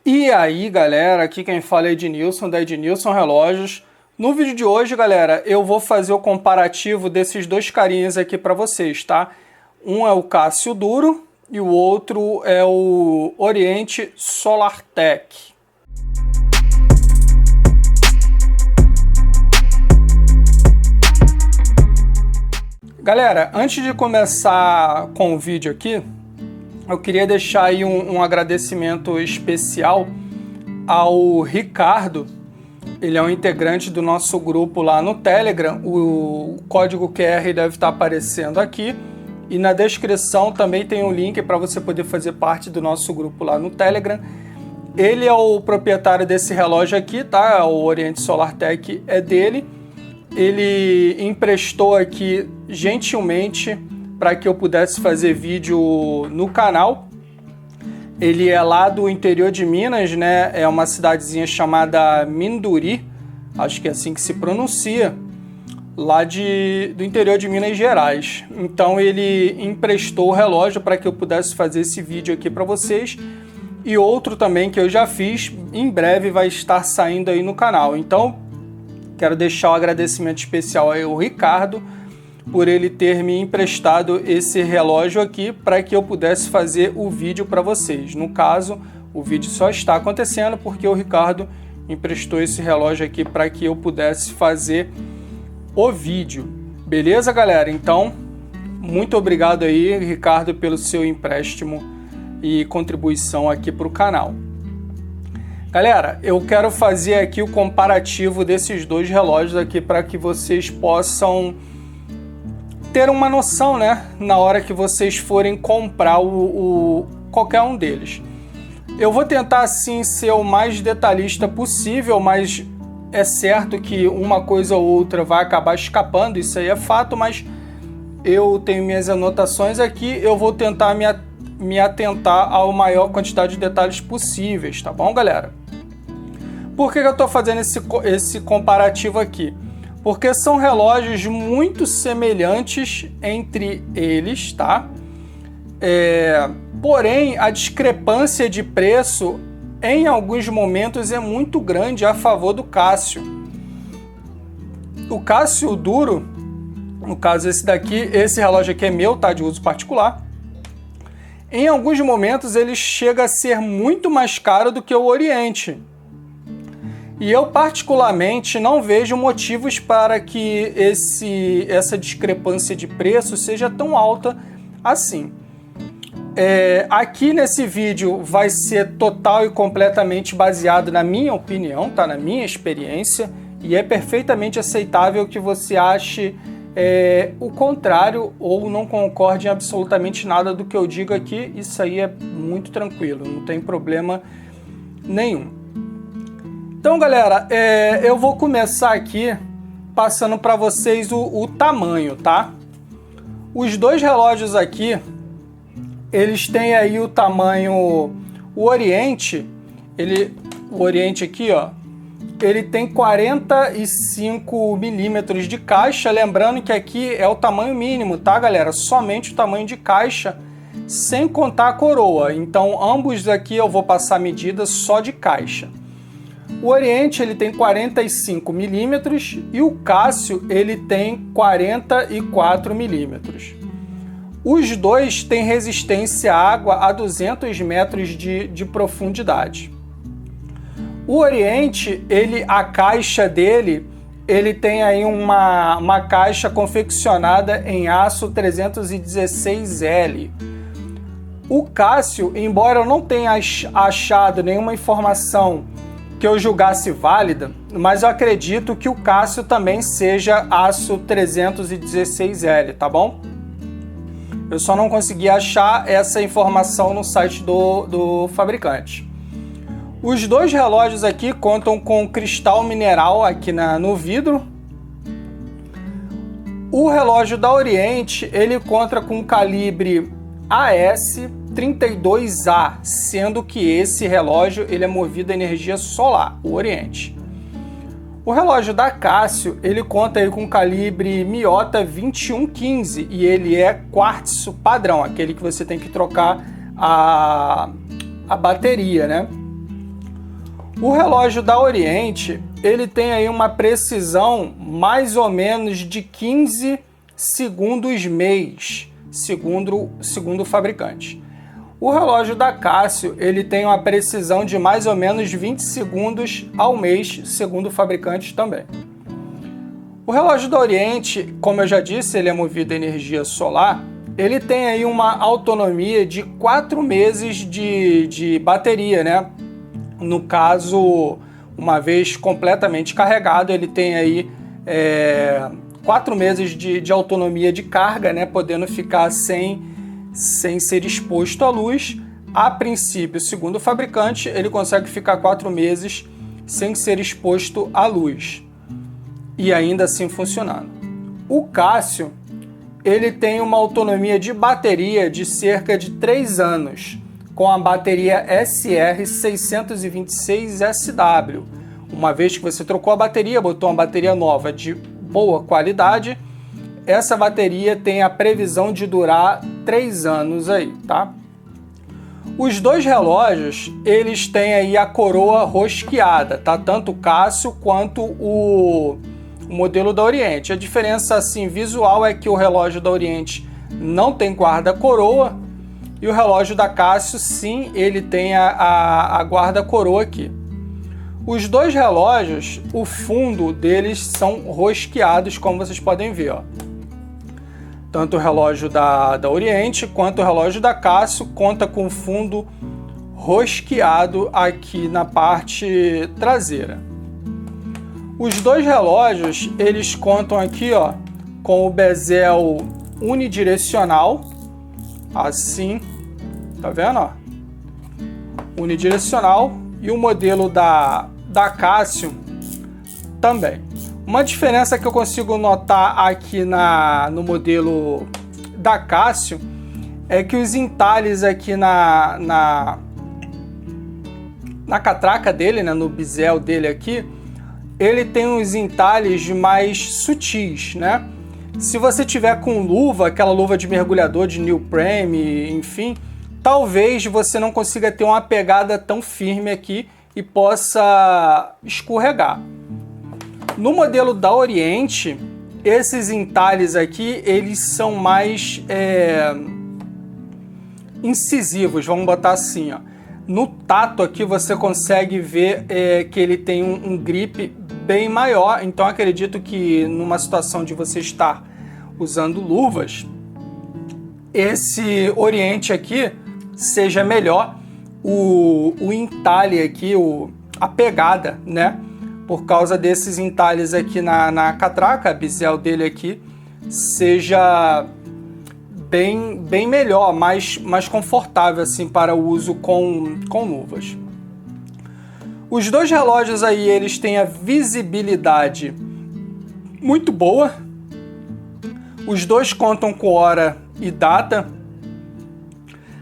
E aí, galera, aqui quem fala é Ednilson, da Ednilson Relógios. No vídeo de hoje, galera, eu vou fazer o comparativo desses dois carinhas aqui para vocês, tá? Um é o Casio Duro e o outro é o Oriente Solartech. Galera, antes de começar com o vídeo aqui, eu queria deixar aí um agradecimento especial ao Ricardo. Ele é um integrante do nosso grupo lá no Telegram. O código QR deve estar aparecendo aqui. E na descrição também tem um link para você poder fazer parte do nosso grupo lá no Telegram. Ele é o proprietário desse relógio aqui, tá? O Oriente Solartech é dele. Ele emprestou aqui gentilmente para que eu pudesse fazer vídeo no canal. Ele é lá do interior de Minas, né? É uma cidadezinha chamada Minduri, acho que é assim que se pronuncia, lá do interior de Minas Gerais. Então ele emprestou o relógio para que eu pudesse fazer esse vídeo aqui para vocês. E outro também que eu já fiz, em breve vai estar saindo aí no canal. Então quero deixar um agradecimento especial aí ao Ricardo por ele ter me emprestado esse relógio aqui para que eu pudesse fazer o vídeo para vocês. No caso, o vídeo só está acontecendo porque o Ricardo emprestou esse relógio aqui para que eu pudesse fazer o vídeo. Beleza, galera? Então, muito obrigado aí, Ricardo, pelo seu empréstimo e contribuição aqui para o canal. Galera, eu quero fazer aqui o comparativo desses dois relógios aqui para que vocês possam ter uma noção, né, na hora que vocês forem comprar qualquer um deles. Eu vou tentar, assim, ser o mais detalhista possível, mas é certo que uma coisa ou outra vai acabar escapando, isso aí é fato, mas eu tenho minhas anotações aqui, eu vou tentar me atentar à maior quantidade de detalhes possíveis, tá bom, galera? Por que eu estou fazendo esse comparativo aqui? Porque são relógios muito semelhantes entre eles, tá? Porém, a discrepância de preço em alguns momentos é muito grande a favor do Casio. O Casio Duro, no caso esse daqui, esse relógio aqui é meu, tá? De uso particular. Em alguns momentos ele chega a ser muito mais caro do que o Oriente. E eu particularmente não vejo motivos para que essa discrepância de preço seja tão alta assim. Aqui nesse vídeo vai ser total e completamente baseado na minha opinião, tá? Na minha experiência, e é perfeitamente aceitável que você ache o contrário ou não concorde em absolutamente nada do que eu digo aqui. Isso aí é muito tranquilo, não tem problema nenhum. Então, galera, eu vou começar aqui passando para vocês o tamanho, tá? Os dois relógios aqui, eles têm aí o tamanho... O Oriente aqui, ó, ele tem 45 milímetros de caixa. Lembrando que aqui é o tamanho mínimo, tá, galera? Somente o tamanho de caixa, sem contar a coroa. Então, ambos aqui eu vou passar medida só de caixa. O Oriente ele tem 45 milímetros e o Casio ele tem 44 milímetros. Os dois têm resistência à água a 200 metros de profundidade. O Oriente, a caixa dele, ele tem aí uma caixa confeccionada em aço 316L. O Casio, embora eu não tenha achado nenhuma informação que eu julgasse válida, mas eu acredito que o Casio também seja aço 316L, tá bom? Eu só não consegui achar essa informação no site do fabricante. Os dois relógios aqui contam com cristal mineral aqui no vidro. O relógio da Oriente, ele conta com calibre AS32A, sendo que esse relógio ele é movido a energia solar, o Oriente. O relógio da Casio, ele conta aí com calibre Miyota 2115 e ele é quartzo padrão, aquele que você tem que trocar a bateria, né? O relógio da Oriente, ele tem aí uma precisão mais ou menos de 15 segundos mês, segundo o fabricante. O relógio da Casio, ele tem uma precisão de mais ou menos 20 segundos ao mês, segundo o fabricante também. O relógio da Oriente, como eu já disse, ele é movido a energia solar. Ele tem aí uma autonomia de 4 meses de bateria, né? No caso, uma vez completamente carregado, ele tem aí 4 meses de autonomia de carga, né? Podendo ficar sem ser exposto à luz. A princípio, segundo o fabricante, ele consegue ficar 4 meses sem ser exposto à luz e ainda assim funcionando. O Casio, ele tem uma autonomia de bateria de cerca de 3 anos, com a bateria SR626SW. Uma vez que você trocou a bateria, botou uma bateria nova de boa qualidade, essa bateria tem a previsão de durar 3 anos aí, tá? Os dois relógios, eles têm aí a coroa rosqueada, tá? Tanto o Casio quanto o modelo da Oriente. A diferença assim visual é que o relógio da Oriente não tem guarda-coroa e o relógio da Casio, sim, ele tem a guarda-coroa aqui. Os dois relógios, o fundo deles são rosqueados, como vocês podem ver, ó. Tanto o relógio da Oriente quanto o relógio da Casio conta com fundo rosqueado aqui na parte traseira. Os dois relógios, eles contam aqui, ó, com o bezel unidirecional, assim, tá vendo, ó? Unidirecional, e o modelo da Casio também. Uma diferença que eu consigo notar aqui no modelo da Casio é que os entalhes aqui na catraca dele, né, no bezel dele aqui, ele tem uns entalhes mais sutis, né? Se você tiver com luva, aquela luva de mergulhador de neoprene, enfim, talvez você não consiga ter uma pegada tão firme aqui e possa escorregar. No modelo da Oriente, esses entalhes aqui, eles são mais incisivos, vamos botar assim, ó. No tato aqui você consegue ver que ele tem um grip bem maior, então acredito que numa situação de você estar usando luvas, esse Oriente aqui seja melhor o entalhe aqui, a pegada, né? Por causa desses entalhes aqui na catraca, a bezel dele aqui seja bem melhor, mais confortável assim para o uso com luvas. Os dois relógios aí, eles têm a visibilidade muito boa. Os dois contam com hora e data.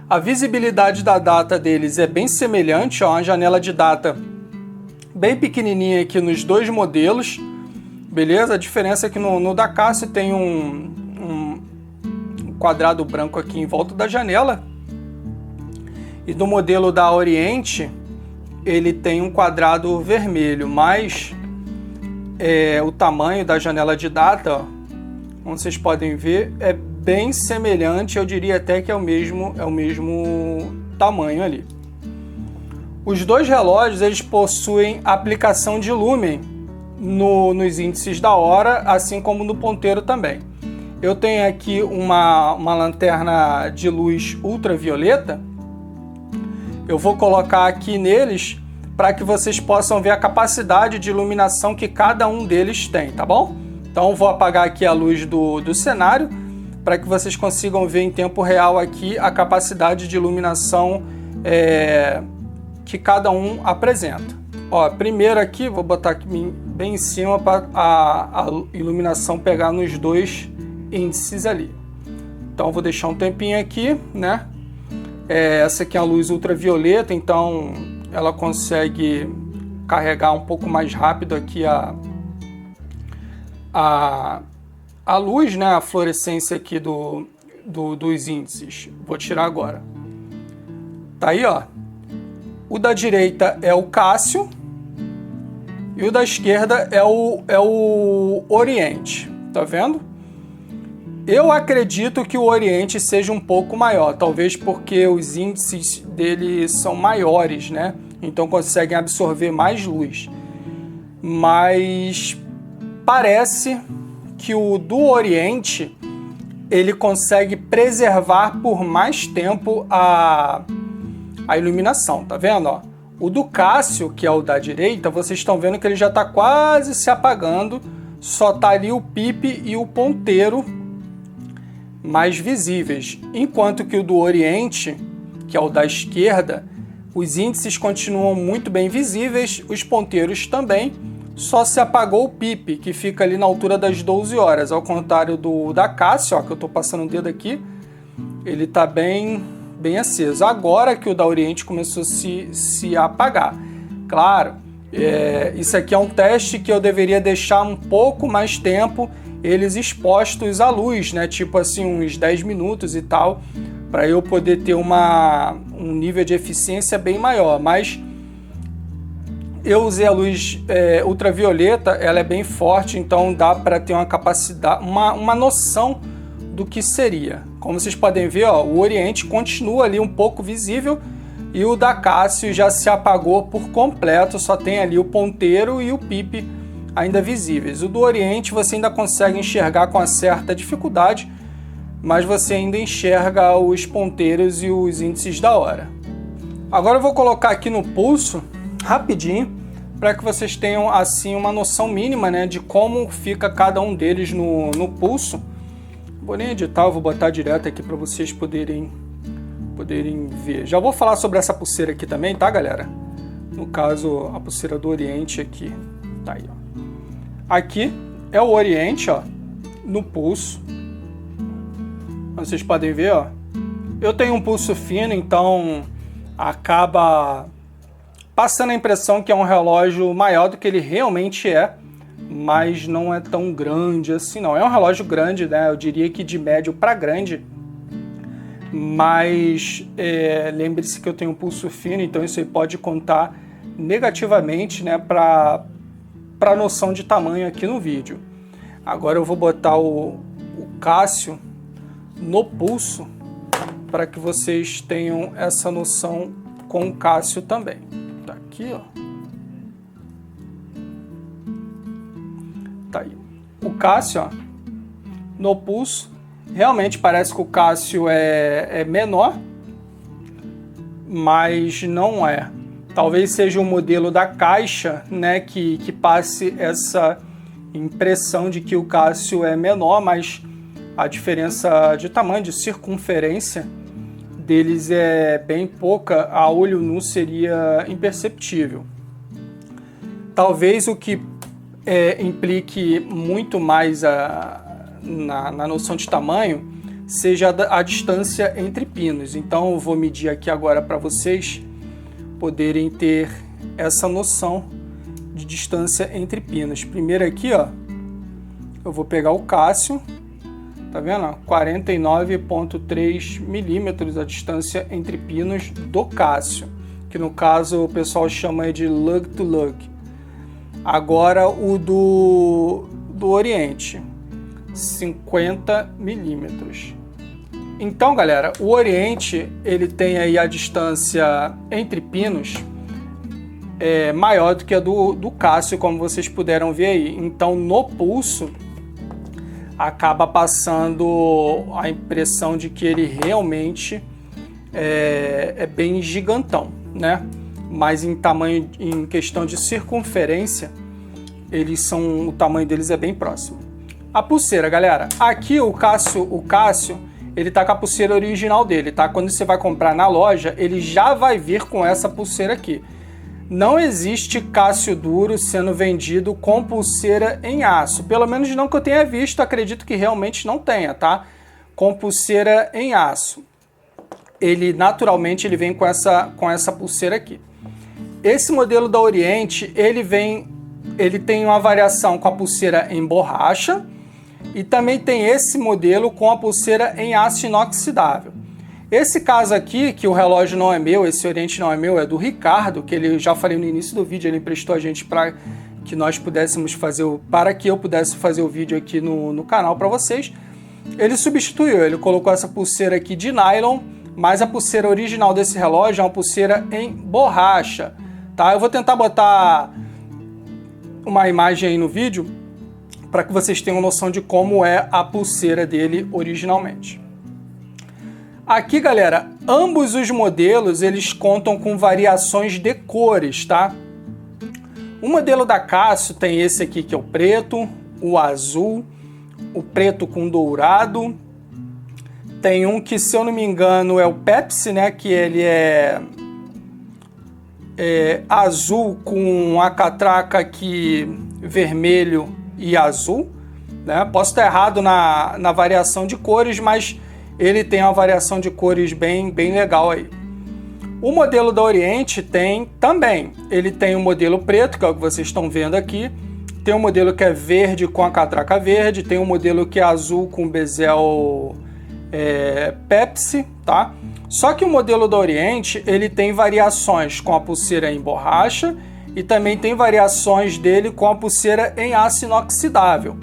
A visibilidade da data deles é bem semelhante, ó, uma janela de data bem pequenininha aqui nos dois modelos, beleza? A diferença é que no da Casio tem um quadrado branco aqui em volta da janela, e no modelo da Oriente ele tem um quadrado vermelho, mas o tamanho da janela de data, ó, como vocês podem ver, é bem semelhante, eu diria até que é o mesmo tamanho ali. Os dois relógios, eles possuem aplicação de lúmen nos índices da hora, assim como no ponteiro também. Eu tenho aqui uma lanterna de luz ultravioleta. Eu vou colocar aqui neles para que vocês possam ver a capacidade de iluminação que cada um deles tem, tá bom? Então vou apagar aqui a luz do cenário para que vocês consigam ver em tempo real aqui a capacidade de iluminação que cada um apresenta. Ó, primeiro aqui, vou botar aqui bem em cima para a iluminação pegar nos dois índices ali. Então vou deixar um tempinho aqui, né? Essa aqui é a luz ultravioleta, então ela consegue carregar um pouco mais rápido aqui a luz, né? A fluorescência aqui dos índices. Vou tirar agora. Tá aí, ó. O da direita é o Casio, e o da esquerda é o Oriente, tá vendo? Eu acredito que o Oriente seja um pouco maior, talvez porque os índices dele são maiores, né? Então conseguem absorver mais luz. Mas parece que o do Oriente ele consegue preservar por mais tempo a iluminação, tá vendo? Ó? O do Cássio, que é o da direita, vocês estão vendo que ele já está quase se apagando, só tá ali o pipe e o ponteiro mais visíveis, enquanto que o do Oriente, que é o da esquerda, os índices continuam muito bem visíveis, os ponteiros também, só se apagou o pipe, que fica ali na altura das 12 horas, ao contrário da Cássio, ó, que eu estou passando o dedo aqui, ele está bem aceso. Agora que o da Oriente começou a se apagar. Claro, isso aqui é um teste que eu deveria deixar um pouco mais tempo eles expostos à luz, né? Tipo assim, uns 10 minutos e tal, para eu poder ter um nível de eficiência bem maior. Mas eu usei a luz ultravioleta, ela é bem forte, então dá para ter uma capacidade, uma noção do que seria. Como vocês podem ver, ó, o Oriente continua ali um pouco visível e o da Cássio já se apagou por completo, só tem ali o ponteiro e o pipe ainda visíveis. O do Oriente você ainda consegue enxergar com uma certa dificuldade, mas você ainda enxerga os ponteiros e os índices da hora. Agora eu vou colocar aqui no pulso, rapidinho, para que vocês tenham assim uma noção mínima, né, de como fica cada um deles no pulso. Vou nem editar, eu vou botar direto aqui para vocês poderem ver. Já vou falar sobre essa pulseira aqui também, tá, galera? No caso, a pulseira do Oriente aqui. Tá aí, ó. Aqui é o Oriente, ó, no pulso. Vocês podem ver, ó. Eu tenho um pulso fino, então acaba passando a impressão que é um relógio maior do que ele realmente é, mas não é tão grande assim, não. É um relógio grande, né? Eu diria que de médio para grande, mas lembre-se que eu tenho um pulso fino, então isso aí pode contar negativamente, né, para a noção de tamanho aqui no vídeo. Agora eu vou botar o Cássio no pulso para que vocês tenham essa noção com o Cássio também. Tá aqui, ó. Tá aí. O Cássio, ó, no pulso, realmente parece que o Cássio é menor, mas não é. Talvez seja o modelo da caixa, né, que passe essa impressão de que o Cássio é menor, mas a diferença de tamanho, de circunferência deles é bem pouca, a olho nu seria imperceptível. Talvez o que implique muito mais na noção de tamanho seja a distância entre pinos. Então eu vou medir aqui agora para vocês poderem ter essa noção de distância entre pinos. Primeiro aqui, ó, eu vou pegar o Cássio, tá vendo? 49,3 milímetros a distância entre pinos do Cássio, que no caso o pessoal chama de lug to lug. Agora o do Oriente, 50 milímetros. Então, galera, o Oriente ele tem aí a distância entre pinos maior do que a do Cássio, como vocês puderam ver aí. Então, no pulso, acaba passando a impressão de que ele realmente é bem gigantão, né? Mas em tamanho, em questão de circunferência, o tamanho deles é bem próximo. A pulseira, galera, aqui o Cássio ele tá com a pulseira original dele, tá? Quando você vai comprar na loja, ele já vai vir com essa pulseira aqui. Não existe Cássio duro sendo vendido com pulseira em aço. Pelo menos não que eu tenha visto, acredito que realmente não tenha, tá? Com pulseira em aço. Ele naturalmente ele vem com essa pulseira aqui. Esse modelo da Oriente, ele tem uma variação com a pulseira em borracha, e também tem esse modelo com a pulseira em aço inoxidável. Esse caso aqui, que o relógio não é meu, esse Oriente não é meu, é do Ricardo, que ele já falei no início do vídeo, ele emprestou a gente para que nós pudéssemos fazer, para que eu pudesse fazer o vídeo aqui no canal para vocês, ele substituiu, ele colocou essa pulseira aqui de nylon, mas a pulseira original desse relógio é uma pulseira em borracha, tá? Eu vou tentar botar uma imagem aí no vídeo para que vocês tenham noção de como é a pulseira dele originalmente. Aqui, galera, ambos os modelos eles contam com variações de cores, tá? O modelo da Casio tem esse aqui que é o preto, o azul, o preto com dourado. Tem um que, se eu não me engano, é o Pepsi, né? Que ele é azul com a catraca aqui vermelho e azul, né? Posso estar errado na variação de cores, mas ele tem uma variação de cores bem legal aí. O modelo da Oriente tem também. Ele tem o modelo preto, que é o que vocês estão vendo aqui. Tem um modelo que é verde com a catraca verde. Tem um modelo que é azul com bezel Pepsi, tá? Só que o modelo da Oriente, ele tem variações com a pulseira em borracha e também tem variações dele com a pulseira em aço inoxidável.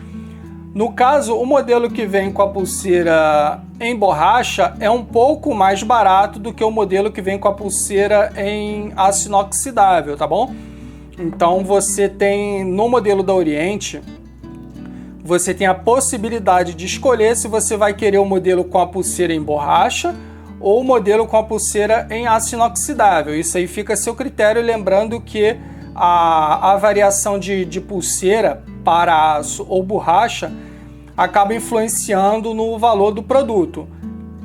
No caso, o modelo que vem com a pulseira em borracha é um pouco mais barato do que o modelo que vem com a pulseira em aço inoxidável, tá bom? Então você tem, no modelo da Oriente, você tem a possibilidade de escolher se você vai querer o modelo com a pulseira em borracha ou o modelo com a pulseira em aço inoxidável. Isso aí fica a seu critério, lembrando que a variação de pulseira para aço ou borracha acaba influenciando no valor do produto.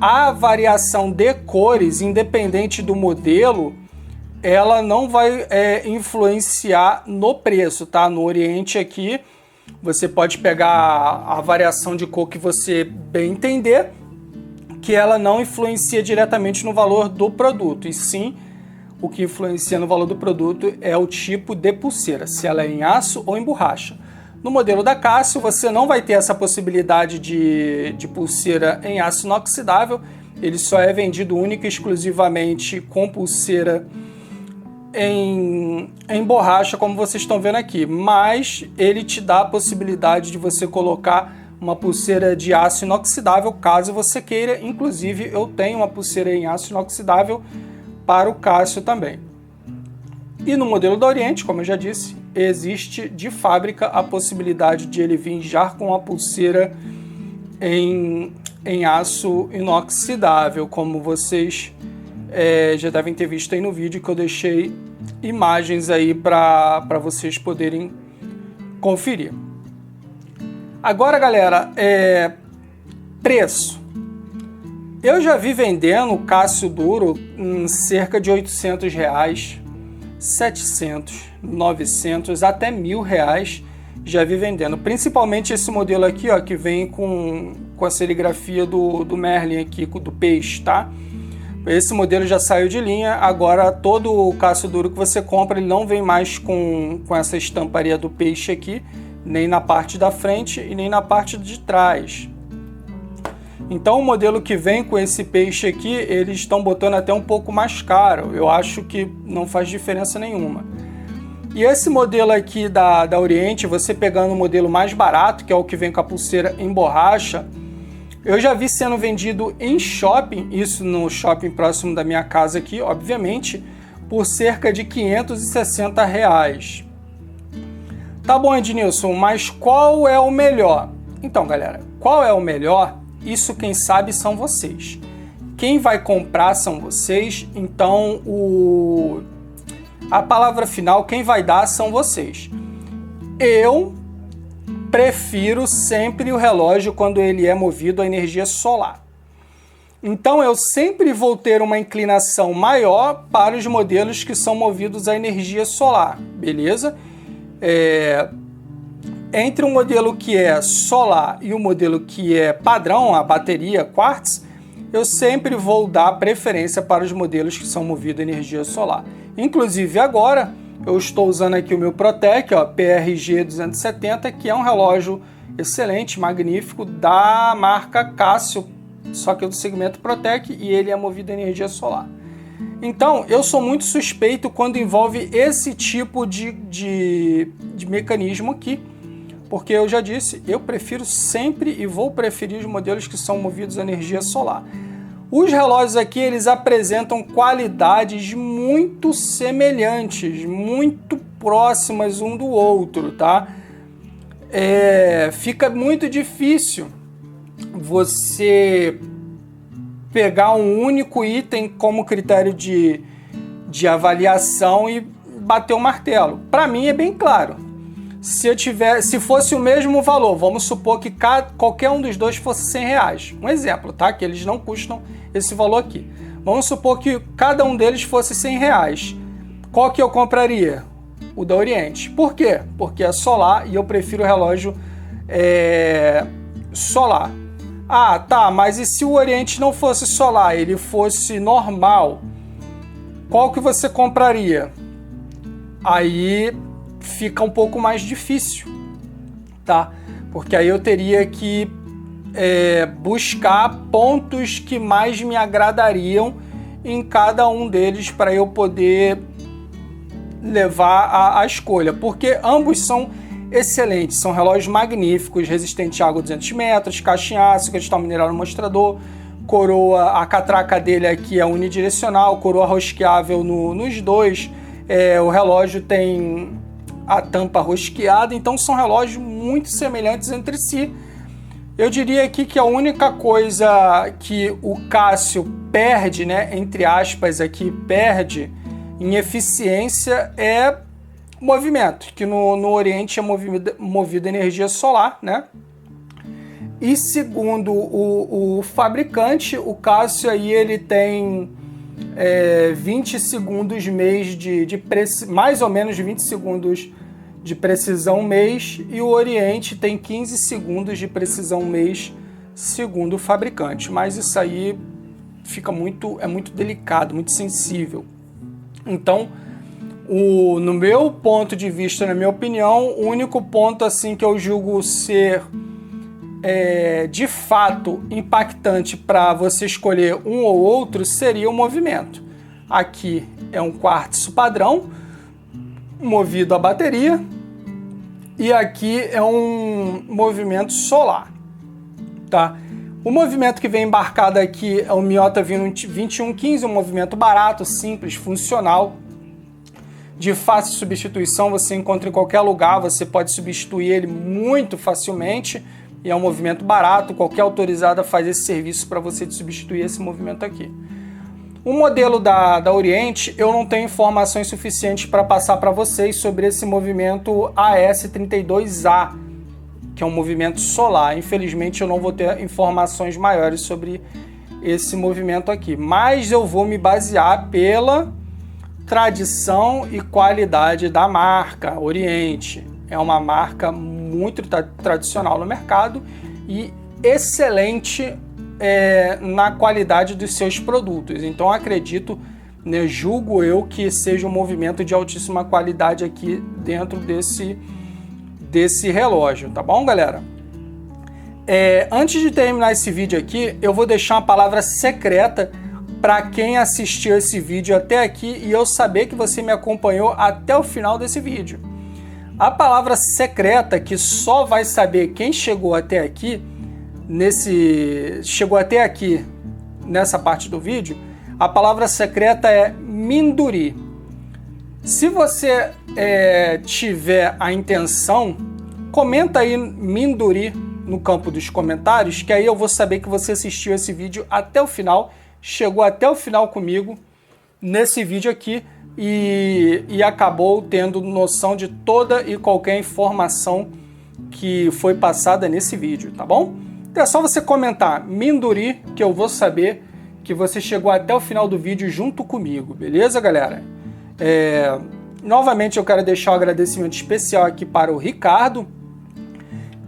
A variação de cores, independente do modelo, ela não vai influenciar no preço, tá? No Oriente aqui, você pode pegar a variação de cor que você bem entender, que ela não influencia diretamente no valor do produto, e sim, o que influencia no valor do produto é o tipo de pulseira, se ela é em aço ou em borracha. No modelo da Casio, você não vai ter essa possibilidade de pulseira em aço inoxidável, ele só é vendido única e exclusivamente com pulseira em borracha, como vocês estão vendo aqui, mas ele te dá a possibilidade de você colocar uma pulseira de aço inoxidável, caso você queira. Inclusive, eu tenho uma pulseira em aço inoxidável para o Casio também. E no modelo da Oriente, como eu já disse, existe de fábrica a possibilidade de ele vir já com a pulseira em aço inoxidável, como vocês já devem ter visto aí no vídeo, que eu deixei imagens aí para vocês poderem conferir. Agora, galera, preço. Eu já vi vendendo o Casio Duro em cerca de R$800, 700, 900, até R$1.000 já vi vendendo. Principalmente esse modelo aqui, ó, que vem com a serigrafia do Merlin aqui, do peixe, tá? Esse modelo já saiu de linha, agora todo o Casio Duro que você compra, ele não vem mais com essa estamparia do peixe aqui, nem na parte da frente e nem na parte de trás. Então o modelo que vem com esse peixe aqui, eles estão botando até um pouco mais caro. Eu acho que não faz diferença nenhuma. E esse modelo aqui da Oriente, você pegando o modelo mais barato, que é o que vem com a pulseira em borracha, eu já vi sendo vendido em shopping, isso no shopping próximo da minha casa aqui, obviamente, por cerca de R$560. Tá bom, Ednilson, mas qual é o melhor? Então, galera, qual é o melhor? Isso quem sabe são vocês. Quem vai comprar são vocês, então a palavra final quem vai dar são vocês. Eu prefiro sempre o relógio quando ele é movido a energia solar. Então eu sempre vou ter uma inclinação maior para os modelos que são movidos a energia solar, beleza? Entre o modelo que é solar e o modelo que é padrão, a bateria Quartz, eu sempre vou dar preferência para os modelos que são movidos a energia solar. Inclusive agora, eu estou usando aqui o meu Protec, ó, PRG 270, que é um relógio excelente, magnífico, da marca Casio, só que é do segmento Protec e ele é movido a energia solar. Então, eu sou muito suspeito quando envolve esse tipo de mecanismo aqui, porque eu já disse, eu prefiro sempre e vou preferir os modelos que são movidos a energia solar. Os relógios aqui, eles apresentam qualidades muito semelhantes, muito próximas um do outro, tá? Fica muito difícil você pegar um único item como critério de avaliação e bater o martelo. Para mim é bem claro. Se fosse o mesmo valor, vamos supor que qualquer um dos dois fosse R$100. Um exemplo, tá? Que eles não custam esse valor aqui. Vamos supor que cada um deles fosse R$100. Qual que eu compraria? O da Oriente. Por quê? Porque é solar e eu prefiro o relógio solar. Ah, tá, mas e se o Oriente não fosse solar, ele fosse normal, qual que você compraria? Aí fica um pouco mais difícil, tá? Porque aí eu teria que buscar pontos que mais me agradariam em cada um deles para eu poder levar a escolha, porque ambos são excelentes, são relógios magníficos, resistentes à água 200 metros, caixa em aço, cristal mineral no mostrador, coroa, a catraca dele aqui é unidirecional, coroa rosqueável nos dois, o relógio tem a tampa rosqueada, então são relógios muito semelhantes entre si. Eu diria aqui que a única coisa que o Casio perde, né, entre aspas aqui, perde em eficiência é movimento, que no Oriente é movido a energia solar, né? E segundo o fabricante, o Casio aí ele tem 20 segundos mês mais ou menos 20 segundos de precisão mês, e o Oriente tem 15 segundos de precisão mês, segundo o fabricante. Mas isso aí é muito delicado, muito sensível. Então, no meu ponto de vista, na minha opinião, o único ponto assim que eu julgo ser de fato impactante para você escolher um ou outro seria o movimento. Aqui é um quartzo padrão movido a bateria e aqui é um movimento solar, tá? O movimento que vem embarcado aqui é o Miyota 2115, um movimento barato, simples, funcional, de fácil substituição, você encontra em qualquer lugar, você pode substituir ele muito facilmente e é um movimento barato, qualquer autorizada faz esse serviço para você de substituir esse movimento aqui. O modelo da Oriente, eu não tenho informações suficientes para passar para vocês sobre esse movimento AS32A, que é um movimento solar. Infelizmente eu não vou ter informações maiores sobre esse movimento aqui, mas eu vou me basear pela tradição e qualidade da marca Oriente. É uma marca muito tradicional no mercado e excelente na qualidade dos seus produtos. Então acredito, né, julgo eu que seja um movimento de altíssima qualidade aqui dentro desse relógio, tá bom, galera? Antes de terminar esse vídeo aqui, eu vou deixar uma palavra secreta para quem assistiu esse vídeo até aqui e eu saber que você me acompanhou até o final desse vídeo. A palavra secreta que só vai saber quem chegou até aqui, nessa parte do vídeo, a palavra secreta é Minduri. Se você tiver a intenção, comenta aí Minduri no campo dos comentários, que aí eu vou saber que você assistiu esse vídeo até o final, chegou até o final comigo nesse vídeo aqui e acabou tendo noção de toda e qualquer informação que foi passada nesse vídeo, tá bom? Então é só você comentar Minduri que eu vou saber que você chegou até o final do vídeo junto comigo, beleza, galera? Novamente eu quero deixar um agradecimento especial aqui para o Ricardo,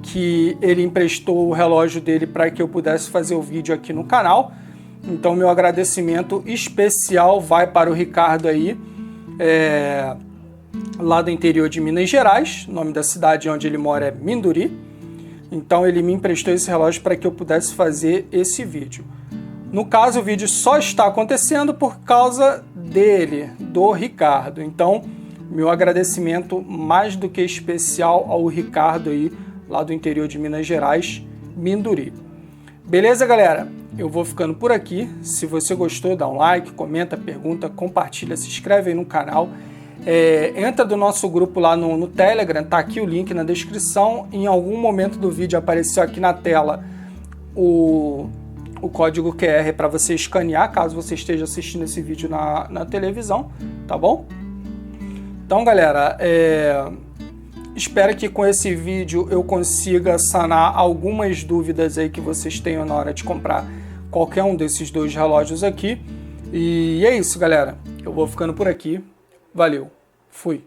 que ele emprestou o relógio dele para que eu pudesse fazer o vídeo aqui no canal. Então meu agradecimento especial vai para o Ricardo aí, lá do interior de Minas Gerais. O nome da cidade onde ele mora é Minduri. Então ele me emprestou esse relógio para que eu pudesse fazer esse vídeo. No caso, o vídeo só está acontecendo por causa dele, do Ricardo. Então, meu agradecimento mais do que especial ao Ricardo aí, lá do interior de Minas Gerais, Minduri. Beleza, galera? Eu vou ficando por aqui. Se você gostou, dá um like, comenta, pergunta, compartilha, se inscreve aí no canal. Entra do nosso grupo lá no Telegram, tá aqui o link na descrição. Em algum momento do vídeo apareceu aqui na tela o código QR para você escanear, caso você esteja assistindo esse vídeo na televisão, tá bom? Então, galera, espero que com esse vídeo eu consiga sanar algumas dúvidas aí que vocês tenham na hora de comprar qualquer um desses dois relógios aqui. E é isso, galera. Eu vou ficando por aqui. Valeu. Fui.